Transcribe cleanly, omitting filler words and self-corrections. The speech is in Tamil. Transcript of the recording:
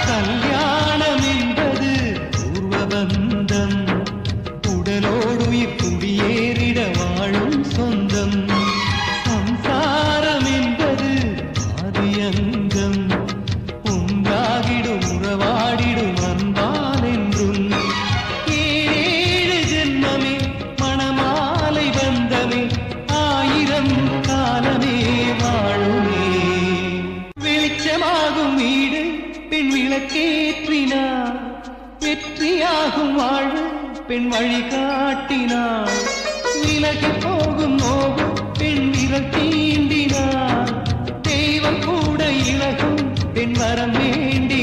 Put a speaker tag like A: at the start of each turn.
A: கல்யாணம் என்பது பூர்வ பந்தம், உடலோடு குடியேறிட வாழும் சொந்தம். சம்சாரம் என்பது ஆதியங்கம், உண்டாகிடும் உறவாடிடும் அன்பால் என்றும். ஏழு ஜென்மமே மணமாலை பந்தமே, ஆயிரம் காலமே வாழுமே. வெளிச்சமாகும் வீடு பெண் விளக்கேற்றினார், வெற்றியாகும் வாழ்வு பெண் வழிகாட்டினார். விலகி போகும் நோவு பெண் விரல் தீண்டினார், தெய்வம் கூட இலகும் பெண் வரம் வேண்டி